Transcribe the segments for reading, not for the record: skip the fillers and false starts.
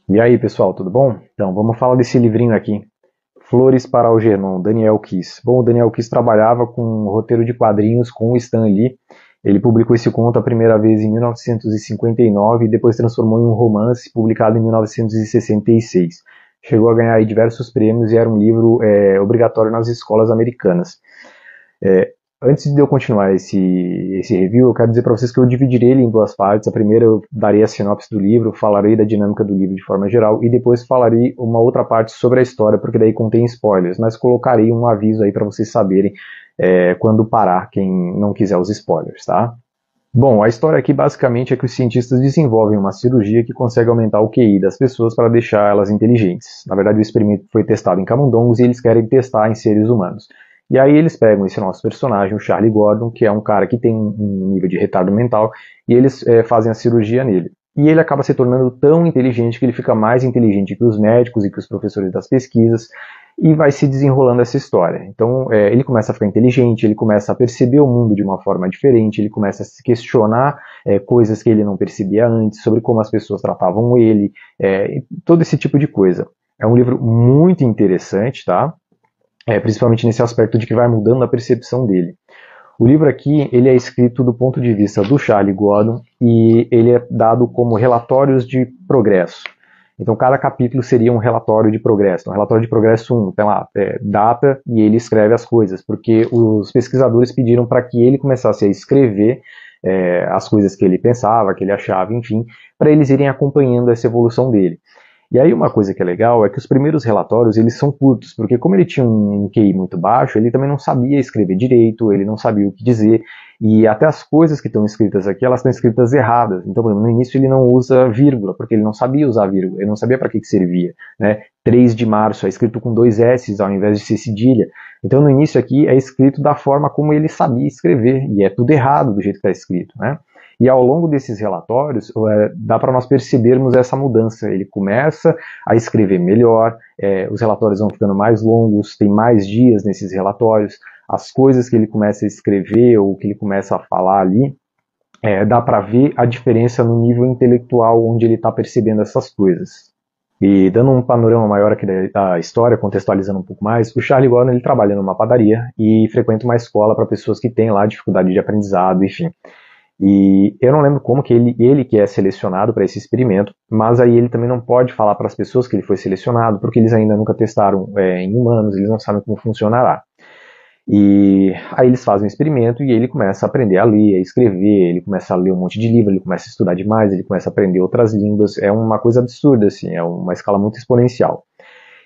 E aí, pessoal, tudo bom? Então, vamos falar desse livrinho aqui, Flores para Algernon, Daniel Kiss. Bom, o Daniel Kiss trabalhava com um roteiro de quadrinhos com o Stan Lee. Ele publicou esse conto a primeira vez em 1959 e depois transformou em um romance publicado em 1966. Chegou a ganhar aí diversos prêmios e era um livro obrigatório nas escolas americanas. É, Antes de eu continuar esse review, eu quero dizer para vocês que eu dividirei ele em duas partes. A primeira eu darei a sinopse do livro, falarei da dinâmica do livro de forma geral, e depois falarei uma outra parte sobre a história, porque daí contém spoilers, mas colocarei um aviso aí para vocês saberem quando parar, quem não quiser os spoilers, tá? Bom, a história aqui basicamente é que os cientistas desenvolvem uma cirurgia que consegue aumentar o QI das pessoas para deixar elas inteligentes. Na verdade, o experimento foi testado em camundongos e eles querem testar em seres humanos. E aí eles pegam esse nosso personagem, o Charlie Gordon, que é um cara que tem um nível de retardo mental, e eles fazem a cirurgia nele. E ele acaba se tornando tão inteligente que ele fica mais inteligente que os médicos e que os professores das pesquisas, e vai se desenrolando essa história. Então, ele começa a ficar inteligente, ele começa a perceber o mundo de uma forma diferente, ele começa a se questionar coisas que ele não percebia antes, sobre como as pessoas tratavam ele, todo esse tipo de coisa. É um livro muito interessante, tá? Principalmente nesse aspecto de que vai mudando a percepção dele. O livro aqui ele é escrito do ponto de vista do Charlie Gordon e ele é dado como relatórios de progresso. Então, cada capítulo seria um relatório de progresso. Então, relatório de progresso 1, tem lá, data, e ele escreve as coisas, porque os pesquisadores pediram para que ele começasse a escrever as coisas que ele pensava, que ele achava, enfim, para eles irem acompanhando essa evolução dele. E aí uma coisa que é legal é que os primeiros relatórios eles são curtos, porque como ele tinha um QI muito baixo, ele também não sabia escrever direito, ele não sabia o que dizer, e até as coisas que estão escritas aqui, elas estão escritas erradas. Então, por exemplo, no início ele não usa vírgula, porque ele não sabia usar vírgula, ele não sabia para que servia, né? 3 de março é escrito com 2 S ao invés de ser cedilha. Então, no início aqui é escrito da forma como ele sabia escrever, e é tudo errado do jeito que está escrito, né? E ao longo desses relatórios, dá para nós percebermos essa mudança. Ele começa a escrever melhor, os relatórios vão ficando mais longos, tem mais dias nesses relatórios, as coisas que ele começa a escrever ou que ele começa a falar ali, dá para ver a diferença no nível intelectual onde ele está percebendo essas coisas. E dando um panorama maior aqui da história, contextualizando um pouco mais, o Charlie Gordon ele trabalha numa padaria e frequenta uma escola para pessoas que têm lá dificuldade de aprendizado, enfim. E eu não lembro como que ele que é selecionado para esse experimento, mas aí ele também não pode falar para as pessoas que ele foi selecionado, porque eles ainda nunca testaram em humanos, eles não sabem como funcionará. E aí eles fazem um experimento e ele começa a aprender a ler, a escrever, ele começa a ler um monte de livro, ele começa a estudar demais, ele começa a aprender outras línguas, é uma coisa absurda, assim, é uma escala muito exponencial.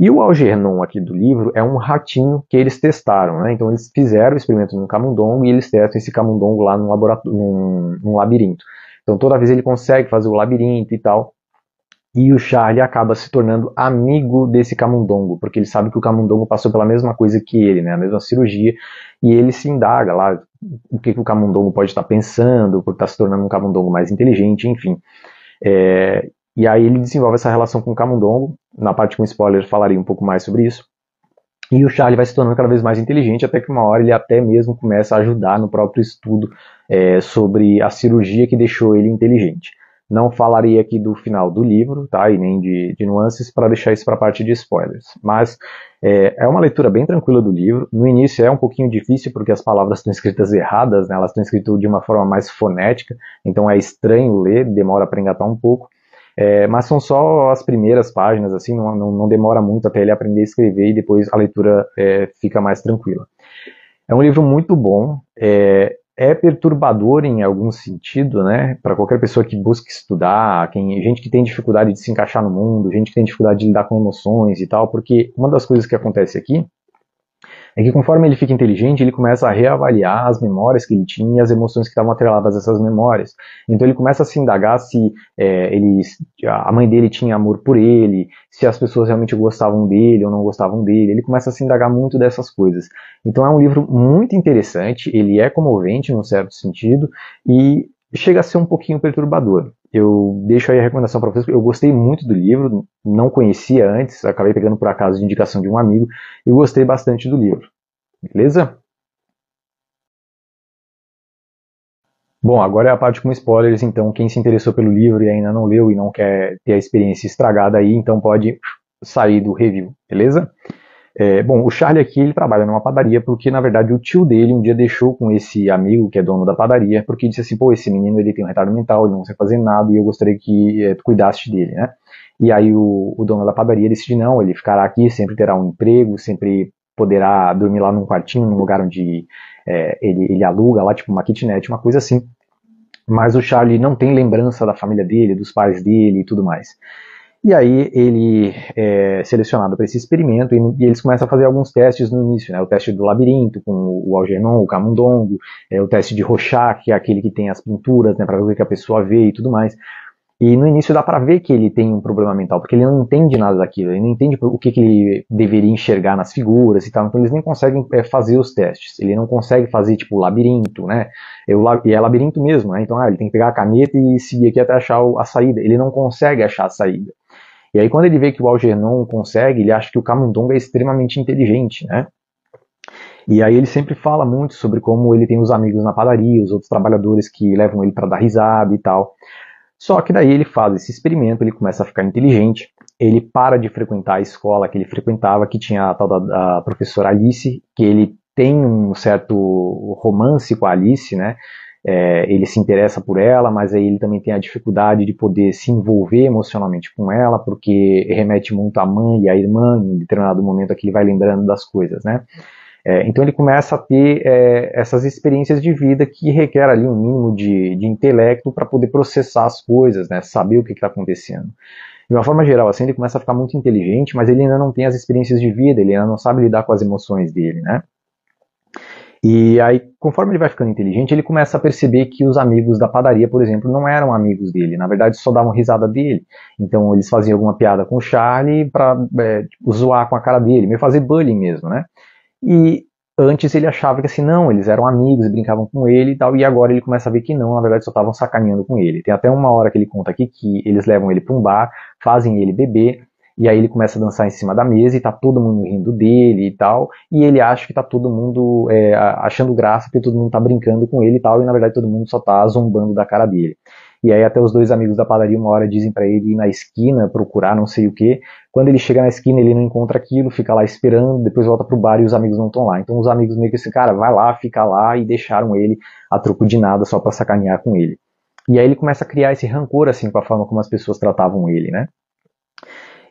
E o Algernon aqui do livro é um ratinho que eles testaram, né? Então eles fizeram o experimento num camundongo e eles testam esse camundongo lá num laboratório, num labirinto. Então toda vez ele consegue fazer o labirinto e tal. E o Charlie acaba se tornando amigo desse camundongo, porque ele sabe que o camundongo passou pela mesma coisa que ele, né? A mesma cirurgia, e ele se indaga lá o que o camundongo pode estar pensando, por estar se tornando um camundongo mais inteligente, enfim. E aí ele desenvolve essa relação com o camundongo. Na parte com spoiler falaria um pouco mais sobre isso. E o Charlie vai se tornando cada vez mais inteligente, até que uma hora ele até mesmo começa a ajudar no próprio estudo sobre a cirurgia que deixou ele inteligente. Não falarei aqui do final do livro, tá? E nem de nuances, para deixar isso para a parte de spoilers. Mas é uma leitura bem tranquila do livro. No início é um pouquinho difícil, porque as palavras estão escritas erradas, né? Elas estão escritas de uma forma mais fonética, então é estranho ler, demora para engatar um pouco. Mas são só as primeiras páginas, assim, não demora muito até ele aprender a escrever e depois a leitura fica mais tranquila. É um livro muito bom, é perturbador em algum sentido, né? Para qualquer pessoa que busca estudar, gente que tem dificuldade de se encaixar no mundo, gente que tem dificuldade de lidar com emoções e tal, porque uma das coisas que acontece aqui é que conforme ele fica inteligente, ele começa a reavaliar as memórias que ele tinha e as emoções que estavam atreladas a essas memórias. Então ele começa a se indagar se a mãe dele tinha amor por ele, se as pessoas realmente gostavam dele ou não gostavam dele. Ele começa a se indagar muito dessas coisas. Então é um livro muito interessante, ele é comovente num certo sentido e chega a ser um pouquinho perturbador. Eu deixo aí a recomendação para vocês. Eu gostei muito do livro, não conhecia antes, acabei pegando por acaso de indicação de um amigo e gostei bastante do livro. Beleza? Bom, agora é a parte com spoilers, então quem se interessou pelo livro e ainda não leu e não quer ter a experiência estragada aí, então pode sair do review, beleza? Bom, o Charlie aqui, ele trabalha numa padaria porque, na verdade, o tio dele um dia deixou com esse amigo que é dono da padaria, porque disse assim, pô, esse menino ele tem um retardo mental, ele não consegue fazer nada e eu gostaria que tu cuidasse dele, né? E aí o dono da padaria decide, não, ele ficará aqui, sempre terá um emprego, sempre poderá dormir lá num quartinho, num lugar onde ele aluga lá, tipo uma kitnet, uma coisa assim. Mas o Charlie não tem lembrança da família dele, dos pais dele e tudo mais. E aí ele é selecionado para esse experimento e eles começam a fazer alguns testes no início, né? O teste do labirinto com o Algernon, o Camundongo, o teste de Rorschach, que é aquele que tem as pinturas, né, para ver o que a pessoa vê e tudo mais. E no início dá para ver que ele tem um problema mental, porque ele não entende nada daquilo, ele não entende o que ele deveria enxergar nas figuras e tal, então eles nem conseguem fazer os testes, ele não consegue fazer tipo labirinto, né? E é labirinto mesmo, né? Então ele tem que pegar a caneta e seguir aqui até achar a saída, ele não consegue achar a saída. E aí quando ele vê que o Algernon consegue, ele acha que o Camundongo é extremamente inteligente, né? E aí ele sempre fala muito sobre como ele tem os amigos na padaria, os outros trabalhadores que levam ele para dar risada e tal. Só que daí ele faz esse experimento, ele começa a ficar inteligente, ele para de frequentar a escola que ele frequentava, que tinha a tal da professora Alice, que ele tem um certo romance com a Alice, né? Ele se interessa por ela, mas aí ele também tem a dificuldade de poder se envolver emocionalmente com ela, porque remete muito à mãe e à irmã, em determinado momento que ele vai lembrando das coisas, né? Então ele começa a ter essas experiências de vida que requer ali um mínimo de intelecto para poder processar as coisas, né? Saber o que está acontecendo. De uma forma geral, assim, ele começa a ficar muito inteligente, mas ele ainda não tem as experiências de vida, ele ainda não sabe lidar com as emoções dele, né? E aí, conforme ele vai ficando inteligente, ele começa a perceber que os amigos da padaria, por exemplo, não eram amigos dele. Na verdade, só davam risada dele. Então, eles faziam alguma piada com o Charlie para tipo, zoar com a cara dele, meio fazer bullying mesmo, né? E antes ele achava que assim, não, eles eram amigos, brincavam com ele e tal, e agora ele começa a ver que não, na verdade só estavam sacaneando com ele. Tem até uma hora que ele conta aqui que eles levam ele para um bar, fazem ele beber, e aí ele começa a dançar em cima da mesa e tá todo mundo rindo dele e tal, e ele acha que tá todo mundo achando graça porque todo mundo tá brincando com ele e tal, e na verdade todo mundo só tá zombando da cara dele. E aí até os dois amigos da padaria uma hora dizem para ele ir na esquina procurar não sei o que. Quando ele chega na esquina ele não encontra aquilo, fica lá esperando, depois volta pro bar e os amigos não estão lá. Então os amigos meio que assim, cara, vai lá, fica lá e deixaram ele a troco de nada só para sacanear com ele. E aí ele começa a criar esse rancor assim com a forma como as pessoas tratavam ele, né?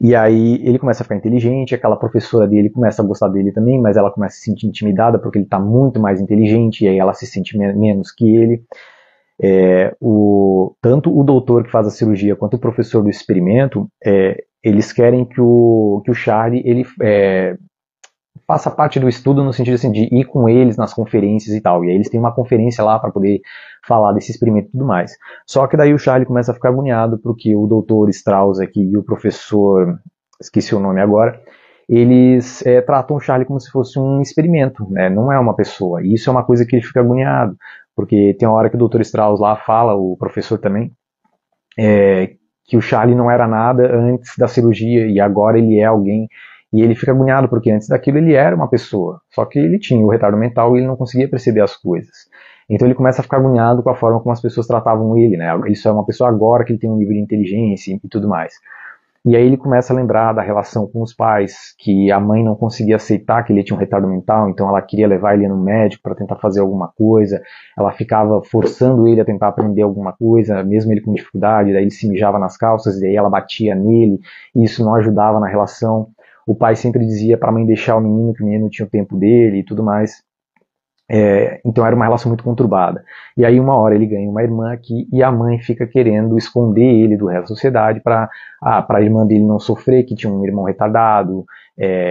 E aí ele começa a ficar inteligente, aquela professora dele começa a gostar dele também, mas ela começa a se sentir intimidada porque ele está muito mais inteligente e aí ela se sente menos que ele. Tanto o doutor que faz a cirurgia quanto o professor do experimento, eles querem que o Charlie ele, faça parte do estudo no sentido assim, de ir com eles nas conferências e tal. E aí eles têm uma conferência lá para poder falar desse experimento e tudo mais. Só que daí o Charlie começa a ficar agoniado porque o doutor Strauss aqui e o professor, esqueci o nome agora, eles tratam o Charlie como se fosse um experimento, né? Não é uma pessoa. E isso é uma coisa que ele fica agoniado, porque tem uma hora que o Dr. Strauss lá fala, o professor também, que o Charlie não era nada antes da cirurgia e agora ele é alguém. E ele fica agoniado porque antes daquilo ele era uma pessoa, só que ele tinha o retardo mental e ele não conseguia perceber as coisas. Então ele começa a ficar agoniado com a forma como as pessoas tratavam ele, né? Isso é uma pessoa agora que ele tem um nível de inteligência e tudo mais. E aí ele começa a lembrar da relação com os pais, que a mãe não conseguia aceitar que ele tinha um retardo mental, então ela queria levar ele no médico para tentar fazer alguma coisa, ela ficava forçando ele a tentar aprender alguma coisa, mesmo ele com dificuldade, daí ele se mijava nas calças, e daí ela batia nele, e isso não ajudava na relação. O pai sempre dizia para a mãe deixar o menino, que o menino tinha o tempo dele e tudo mais. Então era uma relação muito conturbada. E aí uma hora ele ganha uma irmã aqui e a mãe fica querendo esconder ele do resto da sociedade para a irmã dele não sofrer, que tinha um irmão retardado.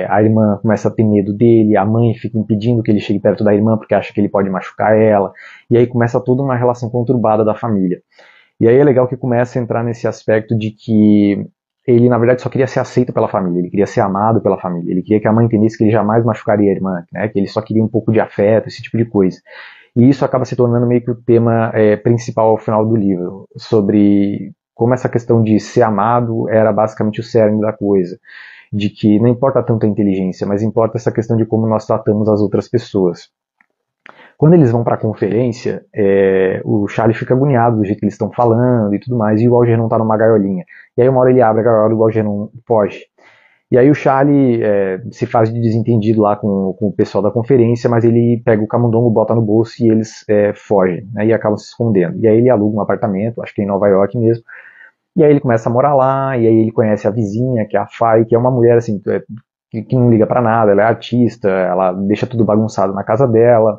A irmã começa a ter medo dele, a mãe fica impedindo que ele chegue perto da irmã porque acha que ele pode machucar ela. E aí começa toda uma relação conturbada da família. E aí é legal que começa a entrar nesse aspecto de que ele, na verdade, só queria ser aceito pela família, ele queria ser amado pela família, ele queria que a mãe entendesse que ele jamais machucaria a irmã, né, que ele só queria um pouco de afeto, esse tipo de coisa. E isso acaba se tornando meio que o tema principal ao final do livro, sobre como essa questão de ser amado era basicamente o cerne da coisa, de que não importa tanto a inteligência, mas importa essa questão de como nós tratamos as outras pessoas. Quando eles vão para a conferência, o Charlie fica agoniado do jeito que eles estão falando e tudo mais, e o Algernon tá numa gaiolinha. E aí uma hora ele abre a gaiola e o Algernon foge. E aí o Charlie se faz de desentendido lá com o pessoal da conferência, mas ele pega o camundongo, bota no bolso e eles fogem, né, e acabam se escondendo. E aí ele aluga um apartamento, acho que em Nova York mesmo, e aí ele começa a morar lá, e aí ele conhece a vizinha, que é a Fay, que é uma mulher assim, que não liga pra nada, ela é artista, ela deixa tudo bagunçado na casa dela,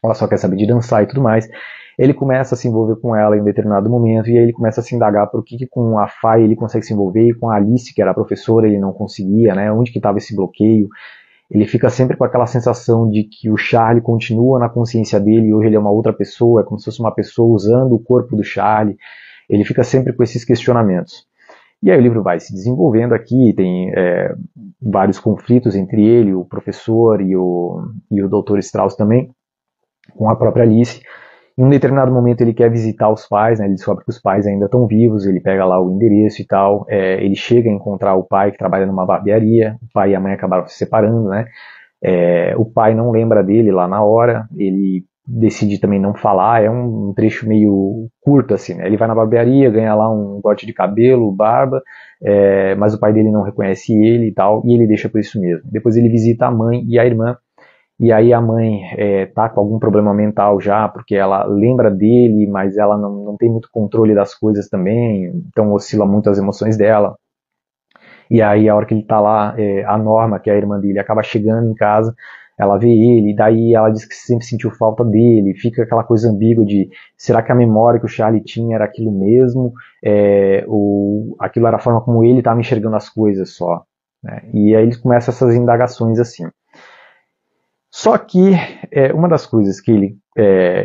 ela só quer saber de dançar e tudo mais. Ele começa a se envolver com ela em um determinado momento, e aí ele começa a se indagar por que com a Fay ele consegue se envolver, e com a Alice, que era a professora, ele não conseguia, né? Onde que estava esse bloqueio? Ele fica sempre com aquela sensação de que o Charlie continua na consciência dele, e hoje ele é uma outra pessoa, é como se fosse uma pessoa usando o corpo do Charlie. Ele fica sempre com esses questionamentos. E aí o livro vai se desenvolvendo aqui, tem vários conflitos entre ele, o professor e o Dr. Strauss também, com a própria Alice. Em um determinado momento ele quer visitar os pais, né, ele descobre que os pais ainda estão vivos, ele pega lá o endereço e tal, ele chega a encontrar o pai que trabalha numa barbearia, o pai e a mãe acabaram se separando, né, o pai não lembra dele lá na hora, ele decide também não falar, é um trecho meio curto assim, né? Ele vai na barbearia, ganha lá um corte de cabelo, barba, mas o pai dele não reconhece ele e tal, e ele deixa por isso mesmo. Depois ele visita a mãe e a irmã, e aí a mãe tá com algum problema mental já, porque ela lembra dele, mas ela não tem muito controle das coisas também, então oscila muito as emoções dela. E aí a hora que ele tá lá, a Norma, que é a irmã dele, acaba chegando em casa, ela vê ele, e daí ela diz que sempre sentiu falta dele, fica aquela coisa ambígua de será que a memória que o Charlie tinha era aquilo mesmo, ou aquilo era a forma como ele estava enxergando as coisas só, né? E aí eles começam essas indagações assim. Só que uma das coisas que ele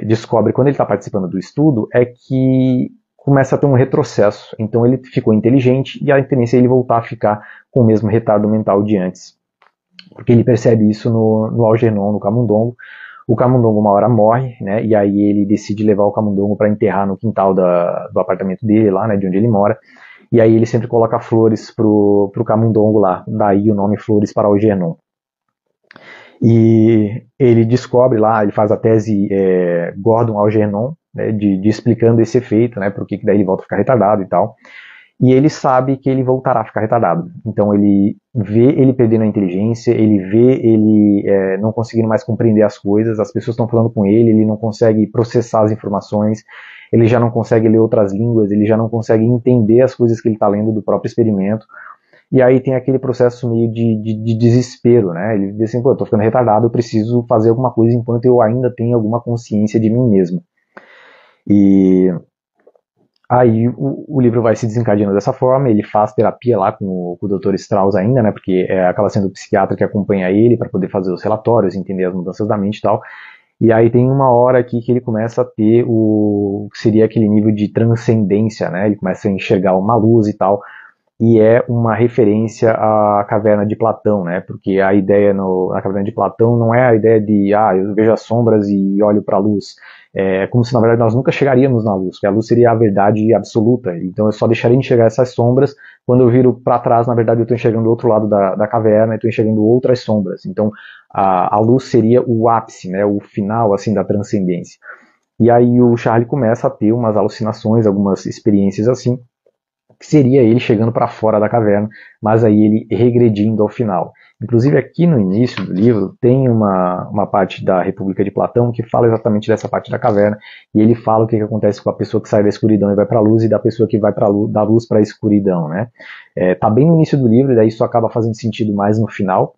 descobre quando ele está participando do estudo é que começa a ter um retrocesso, então ele ficou inteligente e a tendência é ele voltar a ficar com o mesmo retardo mental de antes. Porque ele percebe isso no Algernon, no camundongo. O camundongo uma hora morre, né? E aí ele decide levar o camundongo para enterrar no quintal do apartamento dele, lá, né? De onde ele mora. E aí ele sempre coloca flores pro camundongo lá. Daí o nome Flores para Algernon. E ele descobre lá, ele faz a tese Gordon-Algernon, né? De explicando esse efeito, né? Porque daí ele volta a ficar retardado e tal. E ele sabe que ele voltará a ficar retardado. Então ele vê ele perdendo a inteligência, ele vê ele não conseguindo mais compreender as coisas, as pessoas estão falando com ele não consegue processar as informações, ele já não consegue ler outras línguas, ele já não consegue entender as coisas que ele está lendo do próprio experimento. E aí tem aquele processo meio de desespero, né? Ele diz assim, pô, eu tô ficando retardado, eu preciso fazer alguma coisa enquanto eu ainda tenho alguma consciência de mim mesmo. E aí o livro vai se desencadeando dessa forma, ele faz terapia lá com o Dr. Strauss ainda, né, porque acaba sendo o psiquiatra que acompanha ele para poder fazer os relatórios, entender as mudanças da mente e tal. E aí tem uma hora aqui que ele começa a ter o que seria aquele nível de transcendência, né, ele começa a enxergar uma luz e tal, e é uma referência à caverna de Platão, né, porque a ideia na caverna de Platão não é a ideia de, eu vejo as sombras e olho para a luz. É como se na verdade nós nunca chegaríamos na luz, porque a luz seria a verdade absoluta, então eu só deixaria de enxergar essas sombras. Quando eu viro para trás, na verdade eu estou enxergando o outro lado da caverna, estou enxergando outras sombras, então a luz seria o ápice, né, o final assim da transcendência. E aí o Charlie começa a ter umas alucinações, algumas experiências assim, que seria ele chegando para fora da caverna, mas aí ele regredindo ao final. Inclusive aqui no início do livro tem uma parte da República de Platão que fala exatamente dessa parte da caverna, e ele fala o que acontece com a pessoa que sai da escuridão e vai para a luz, e da pessoa que vai da luz para a escuridão, né? Tá bem no início do livro, e daí isso acaba fazendo sentido mais no final.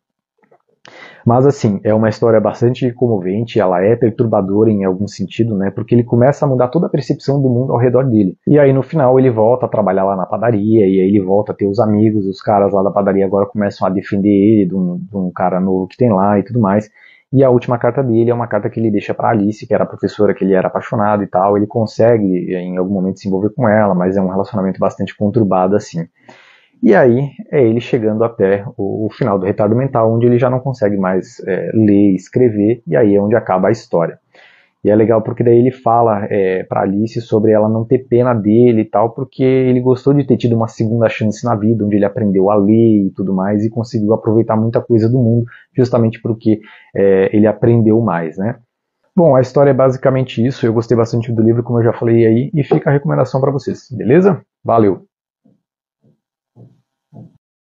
Mas assim, é uma história bastante comovente, ela é perturbadora em algum sentido, né? Porque ele começa a mudar toda a percepção do mundo ao redor dele. E aí no final ele volta a trabalhar lá na padaria, e aí ele volta a ter os amigos, os caras lá da padaria agora começam a defender ele de um cara novo que tem lá e tudo mais. E a última carta dele é uma carta que ele deixa para Alice, que era a professora que ele era apaixonado e tal. Ele consegue em algum momento se envolver com ela, mas é um relacionamento bastante conturbado assim. E aí é ele chegando até o final do retardo mental, onde ele já não consegue mais ler e escrever, e aí é onde acaba a história. E é legal porque daí ele fala para Alice sobre ela não ter pena dele e tal, porque ele gostou de ter tido uma segunda chance na vida, onde ele aprendeu a ler e tudo mais, e conseguiu aproveitar muita coisa do mundo, justamente porque ele aprendeu mais, né? Bom, a história é basicamente isso. Eu gostei bastante do livro, como eu já falei aí, e fica a recomendação para vocês, beleza? Valeu!